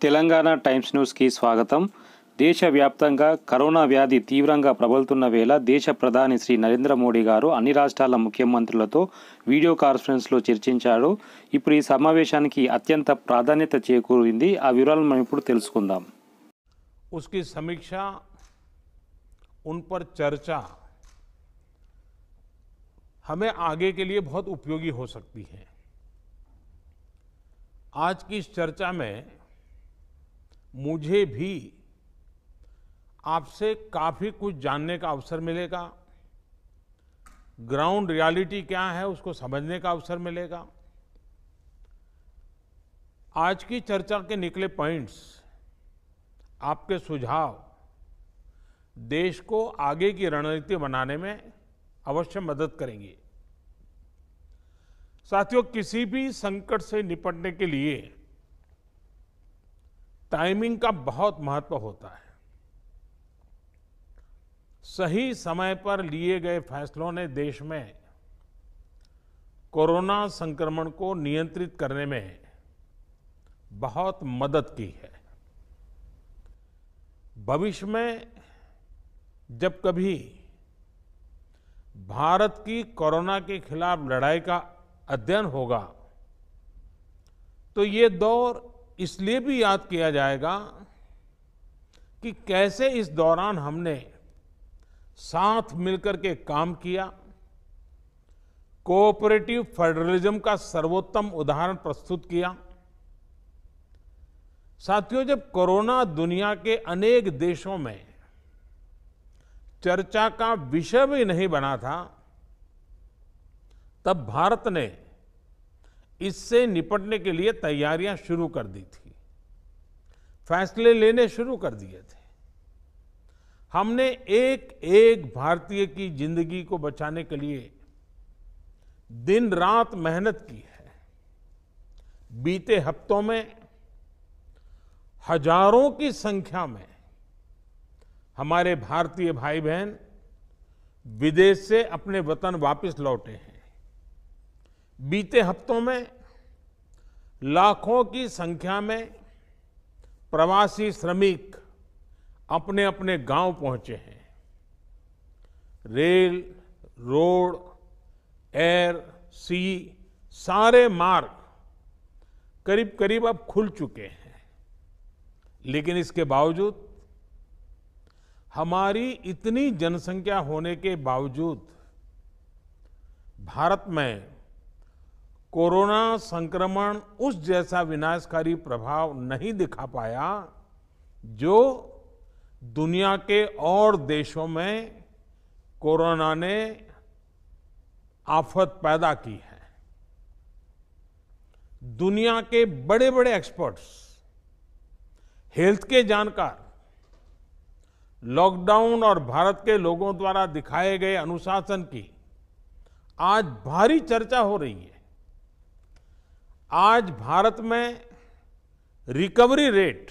Telangana times న్యూస్కి స్వాగతం. దేశవ్యాప్తంగా కరోనా వ్యాధి తీవ్రంగా ప్రబలుతున్న వేళ దేశ ప్రధాని శ్రీ నరేంద్ర మోడీ గారు అన్ని రాష్ట్రాల ముఖ్యమంత్రులతో వీడియో కాన్ఫరెన్స్లో చర్చించారు. ఇప్పుడు ఈ సమావేశానికి అత్యంత ప్రాధాన్యత చేకూరింది. ఆ వివరాలను మనం ఇప్పుడు తెలుసుకుందాం. उसकी समीक्षा, उन पर चर्चा हमें आगे के लिए बहुत उपयोगी हो सकती है. आज की इस चर्चा में मुझे भी आपसे काफी कुछ जानने का अवसर मिलेगा. ग्राउंड रियलिटी क्या है उसको समझने का अवसर मिलेगा. आज की चर्चा के निकले पॉइंट्स, आपके सुझाव देश को आगे की रणनीति बनाने में अवश्य मदद करेंगे. साथियों, किसी भी संकट से निपटने के लिए टाइमिंग का बहुत महत्व होता है. सही समय पर लिए गए फैसलों ने देश में कोरोना संक्रमण को नियंत्रित करने में बहुत मदद की है. भविष्य में जब कभी भारत की कोरोना के खिलाफ लड़ाई का अध्ययन होगा तो ये दौर इसलिए भी याद किया जाएगा कि कैसे इस दौरान हमने साथ मिलकर के काम किया. कोऑपरेटिव फेडरलिज्म का सर्वोत्तम उदाहरण प्रस्तुत किया. साथियों, जब कोरोना दुनिया के अनेक देशों में चर्चा का विषय भी नहीं बना था, तब भारत ने इससे निपटने के लिए तैयारियां शुरू कर दी थी. फैसले लेने शुरू कर दिए थे. हमने एक एक भारतीय की जिंदगी को बचाने के लिए दिन रात मेहनत की है. बीते हफ्तों में हजारों की संख्या में हमारे भारतीय भाई बहन विदेश से अपने वतन वापस लौटे हैं. बीते हफ्तों में लाखों की संख्या में प्रवासी श्रमिक अपने अपने गांव पहुंचे हैं. रेल, रोड, एयर, सी सारे मार्ग करीब करीब अब खुल चुके हैं. लेकिन इसके बावजूद, हमारी इतनी जनसंख्या होने के बावजूद भारत में कोरोना संक्रमण उस जैसा विनाशकारी प्रभाव नहीं दिखा पाया जो दुनिया के और देशों में कोरोना ने आफत पैदा की है. दुनिया के बड़े बड़े एक्सपर्ट्स, हेल्थ के जानकार, लॉकडाउन और भारत के लोगों द्वारा दिखाए गए अनुशासन की आज भारी चर्चा हो रही है. आज भारत में रिकवरी रेट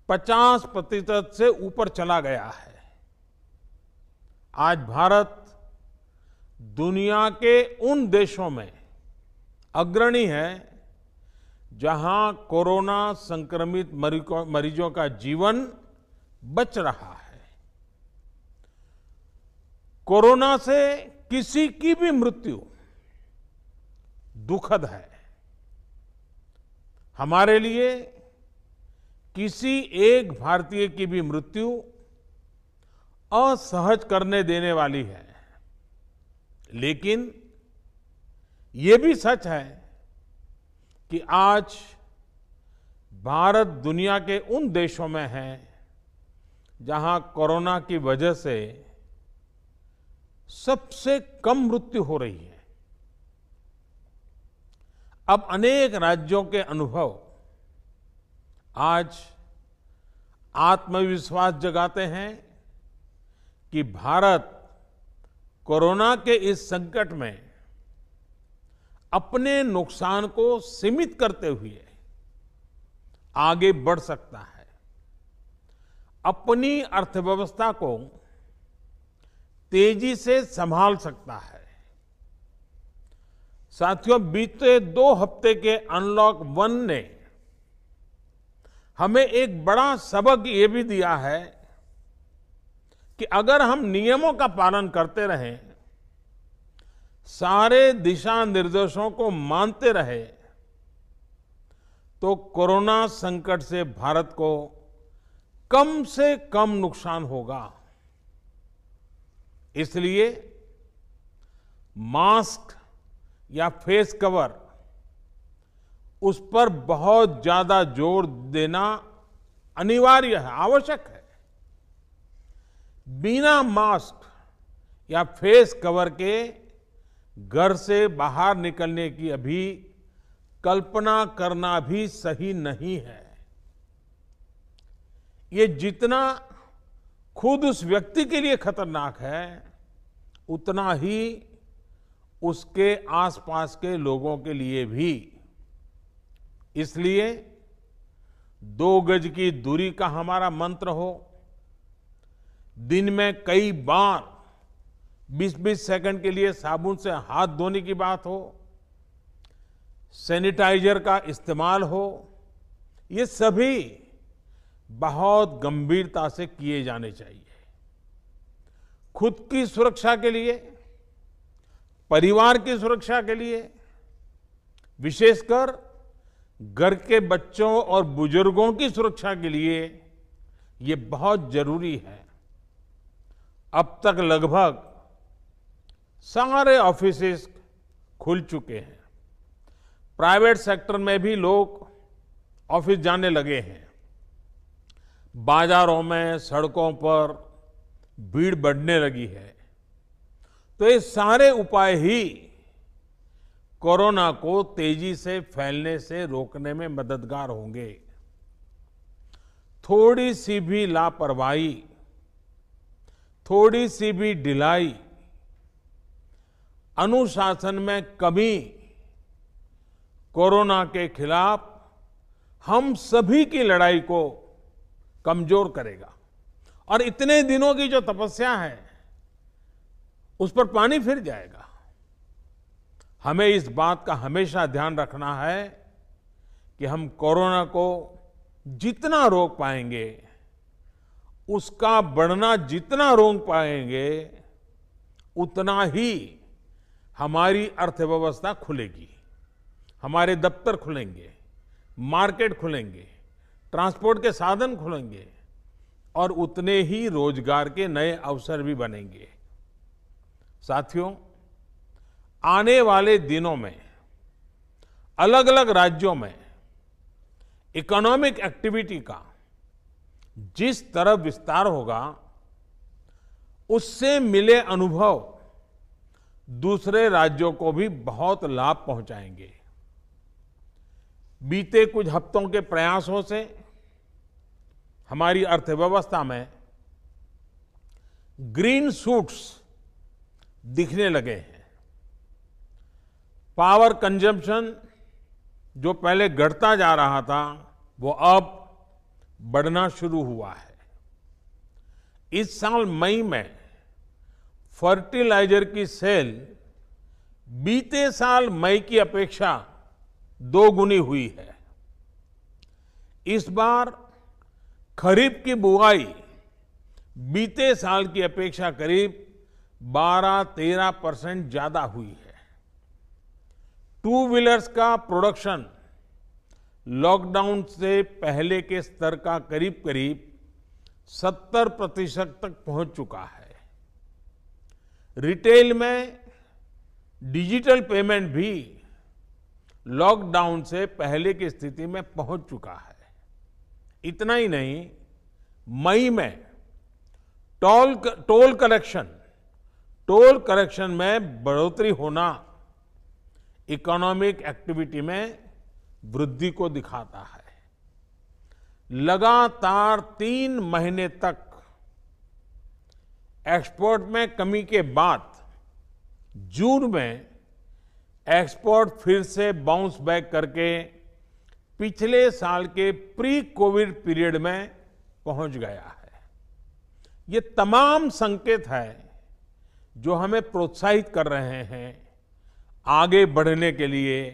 50% से ऊपर चला गया है. आज भारत दुनिया के उन देशों में अग्रणी है जहां कोरोना संक्रमित मरीजों का जीवन बच रहा है. कोरोना से किसी की भी मृत्यु दुखद है. हमारे लिए किसी एक भारतीय की भी मृत्यु असहज करने देने वाली है. लेकिन ये भी सच है कि आज भारत दुनिया के उन देशों में है जहां कोरोना की वजह से सबसे कम मृत्यु हो रही है. अब अनेक राज्यों के अनुभव आज आत्मविश्वास जगाते हैं कि भारत कोरोना के इस संकट में अपने नुकसान को सीमित करते हुए आगे बढ़ सकता है. अपनी अर्थव्यवस्था को तेजी से संभाल सकता है. साथियों, बीते 2 हफ्ते के अनलॉक 1 ने हमें एक बड़ा सबक ये भी दिया है कि अगर हम नियमों का पालन करते रहें, सारे दिशा निर्देशों को मानते रहे, तो कोरोना संकट से भारत को कम से कम नुकसान होगा। इसलिए मास्क या फेस कवर, उस पर बहुत ज्यादा जोर देना अनिवार्य है, आवश्यक है। बिना मास्क या फेस कवर के घर से बाहर निकलने की अभी कल्पना करना भी सही नहीं है। ये जितना खुद उस व्यक्ति के लिए खतरनाक है, उतना ही उसके आसपास के लोगों के लिए भी। इसलिए 2 गज की दूरी का हमारा मंत्र हो, दिन में कई बार 20-20 सेकंड के लिए साबुन से हाथ धोने की बात हो, सैनिटाइजर का इस्तेमाल हो, ये सभी बहुत गंभीरता से किए जाने चाहिए। खुद की सुरक्षा के लिए, परिवार की सुरक्षा के लिए, विशेषकर घर के बच्चों और बुजुर्गों की सुरक्षा के लिए ये बहुत जरूरी है। अब तक लगभग सारे ऑफिसेस खुल चुके हैं। प्राइवेट सेक्टर में भी लोग ऑफिस जाने लगे हैं। बाजारों में, सड़कों पर भीड़ बढ़ने लगी है। तो ये सारे उपाय ही कोरोना को तेजी से फैलने से रोकने में मददगार होंगे। थोड़ी सी भी लापरवाही, थोड़ी सी भी ढिलाई, अनुशासन में कमी कोरोना के खिलाफ हम सभी की लड़ाई को कमजोर करेगा। और इतने दिनों की जो तपस्या है, उस पर पानी फिर जाएगा। हमें इस बात का हमेशा ध्यान रखना है कि हम कोरोना को जितना रोक पाएंगे, उसका बढ़ना जितना रोक पाएंगे, उतना ही हमारी अर्थव्यवस्था खुलेगी, हमारे दफ्तर खुलेंगे, मार्केट खुलेंगे, ट्रांसपोर्ट के साधन खुलेंगे और उतने ही रोजगार के नए अवसर भी बनेंगे। साथियों, आने वाले दिनों में अलग अलग राज्यों में इकोनॉमिक एक्टिविटी का जिस तरह विस्तार होगा, उससे मिले अनुभव दूसरे राज्यों को भी बहुत लाभ पहुंचाएंगे। बीते कुछ हफ्तों के प्रयासों से हमारी अर्थव्यवस्था में ग्रीन शूट्स दिखने लगे हैं। पावर कंजम्पशन जो पहले घटता जा रहा था, वो अब बढ़ना शुरू हुआ है। इस साल मई में फर्टिलाइजर की सेल बीते साल मई की अपेक्षा 2 गुनी हुई है। इस बार खरीफ की बुआई बीते साल की अपेक्षा करीब 12-13% ज्यादा हुई है। 2 व्हीलर्स का प्रोडक्शन लॉकडाउन से पहले के स्तर का करीब करीब 70% तक पहुंच चुका है। रिटेल में डिजिटल पेमेंट भी लॉकडाउन से पहले की स्थिति में पहुंच चुका है। इतना ही नहीं, मई में टोल कलेक्शन में बढ़ोतरी होना इकोनॉमिक एक्टिविटी में वृद्धि को दिखाता है। लगातार 3 महीने तक एक्सपोर्ट में कमी के बाद जून में एक्सपोर्ट फिर से बाउंस बैक करके पिछले साल के प्री कोविड पीरियड में पहुंच गया है। ये तमाम संकेत है जो हमें प्रोत्साहित कर रहे हैं, आगे बढ़ने के लिए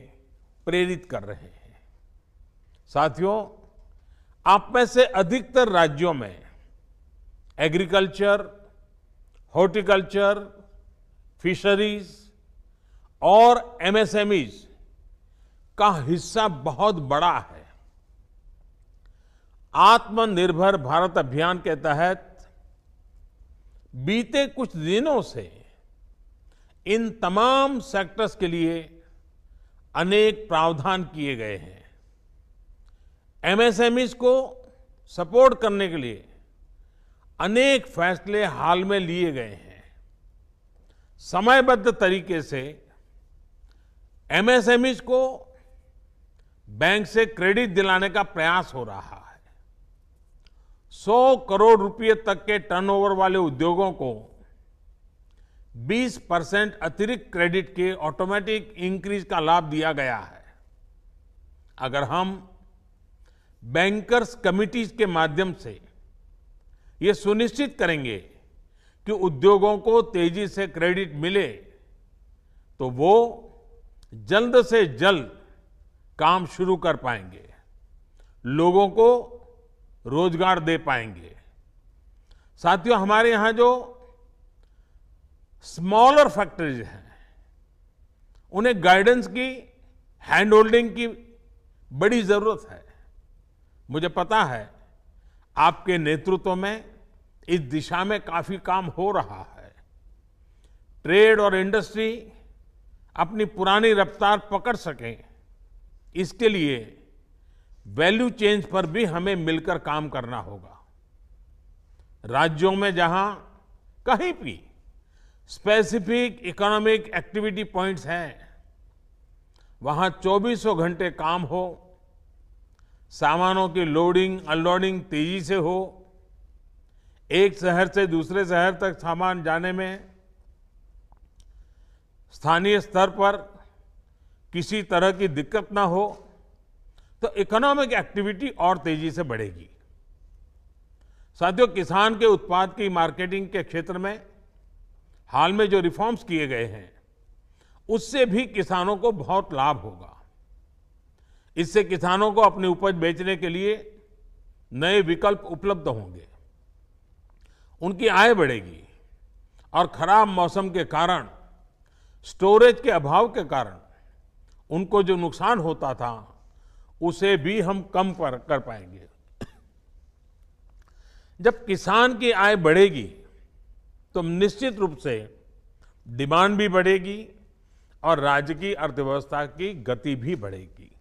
प्रेरित कर रहे हैं। साथियों, आप में से अधिकतर राज्यों में एग्रीकल्चर, हॉर्टिकल्चर, फिशरीज और एमएसएमईज का हिस्सा बहुत बड़ा है। आत्मनिर्भर भारत अभियान के तहत बीते कुछ दिनों से इन तमाम सेक्टर्स के लिए अनेक प्रावधान किए गए हैं। एमएसएमईज को सपोर्ट करने के लिए अनेक फैसले हाल में लिए गए हैं। समयबद्ध तरीके से एमएसएमईज को बैंक से क्रेडिट दिलाने का प्रयास हो रहा है। 100 करोड़ रुपए तक के टर्नओवर वाले उद्योगों को 20% अतिरिक्त क्रेडिट के ऑटोमेटिक इंक्रीज का लाभ दिया गया है। अगर हम बैंकर्स कमिटीज के माध्यम से ये सुनिश्चित करेंगे कि उद्योगों को तेजी से क्रेडिट मिले, तो वो जल्द से जल्द काम शुरू कर पाएंगे, लोगों को रोजगार दे पाएंगे। साथियों, हमारे यहां जो स्मॉलर फैक्ट्रीज हैं, उन्हें गाइडेंस की, हैंड होल्डिंग की बड़ी जरूरत है। मुझे पता है आपके नेतृत्व में इस दिशा में काफी काम हो रहा है। ट्रेड और इंडस्ट्री अपनी पुरानी रफ्तार पकड़ सके, इसके लिए वैल्यू चेंज पर भी हमें मिलकर काम करना होगा। राज्यों में जहां कहीं भी स्पेसिफिक इकोनॉमिक एक्टिविटी पॉइंट्स हैं, वहां 24 घंटे काम हो, सामानों की लोडिंग अनलोडिंग तेजी से हो, एक शहर से दूसरे शहर तक सामान जाने में स्थानीय स्तर पर किसी तरह की दिक्कत ना हो, तो इकोनॉमिक एक्टिविटी और तेजी से बढ़ेगी। साथियों, किसान के उत्पाद की मार्केटिंग के क्षेत्र में हाल में जो रिफॉर्म्स किए गए हैं, उससे भी किसानों को बहुत लाभ होगा। इससे किसानों को अपनी उपज बेचने के लिए नए विकल्प उपलब्ध होंगे, उनकी आय बढ़ेगी और खराब मौसम के कारण, स्टोरेज के अभाव के कारण उनको जो नुकसान होता था, उसे भी हम कम कर पाएंगे। जब किसान की आय बढ़ेगी तो निश्चित रूप से डिमांड भी बढ़ेगी और राज्य की अर्थव्यवस्था की गति भी बढ़ेगी।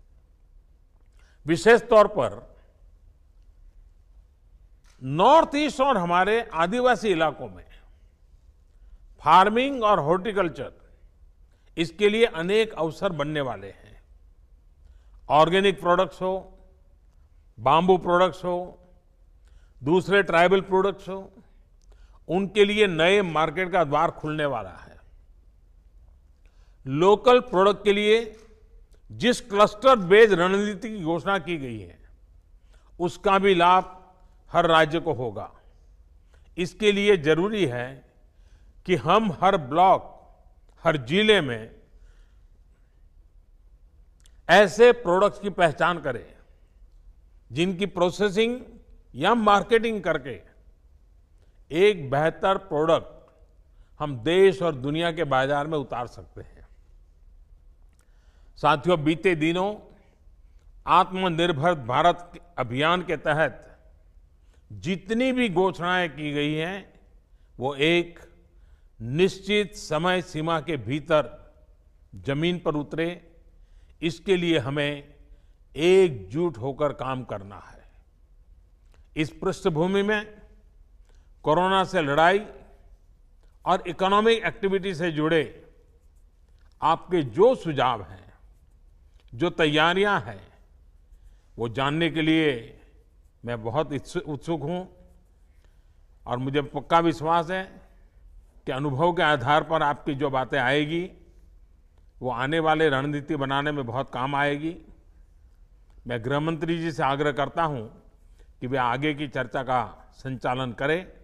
विशेष तौर पर नॉर्थ ईस्ट और हमारे आदिवासी इलाकों में फार्मिंग और हॉर्टिकल्चर, इसके लिए अनेक अवसर बनने वाले हैं। ऑर्गेनिक प्रोडक्ट्स हो, बाम्बू प्रोडक्ट्स हो, दूसरे ट्राइबल प्रोडक्ट्स हो, उनके लिए नए मार्केट का द्वार खुलने वाला है। लोकल प्रोडक्ट के लिए जिस क्लस्टर बेस्ड रणनीति की घोषणा की गई है, उसका भी लाभ हर राज्य को होगा। इसके लिए जरूरी है कि हम हर ब्लॉक, हर जिले में ऐसे प्रोडक्ट्स की पहचान करें जिनकी प्रोसेसिंग या मार्केटिंग करके एक बेहतर प्रोडक्ट हम देश और दुनिया के बाजार में उतार सकते हैं। साथियों, बीते दिनों आत्मनिर्भर भारत अभियान के तहत जितनी भी घोषणाएं की गई हैं, वो एक निश्चित समय सीमा के भीतर जमीन पर उतरे, इसके लिए हमें एकजुट होकर काम करना है। इस पृष्ठभूमि में कोरोना से लड़ाई और इकोनॉमिक एक्टिविटी से जुड़े आपके जो सुझाव हैं, जो तैयारियां हैं, वो जानने के लिए मैं बहुत उत्सुक हूं और मुझे पक्का विश्वास है कि अनुभव के आधार पर आपकी जो बातें आएगी, वो आने वाले रणनीति बनाने में बहुत काम आएगी। मैं गृह मंत्री जी से आग्रह करता हूं कि वे आगे की चर्चा का संचालन करें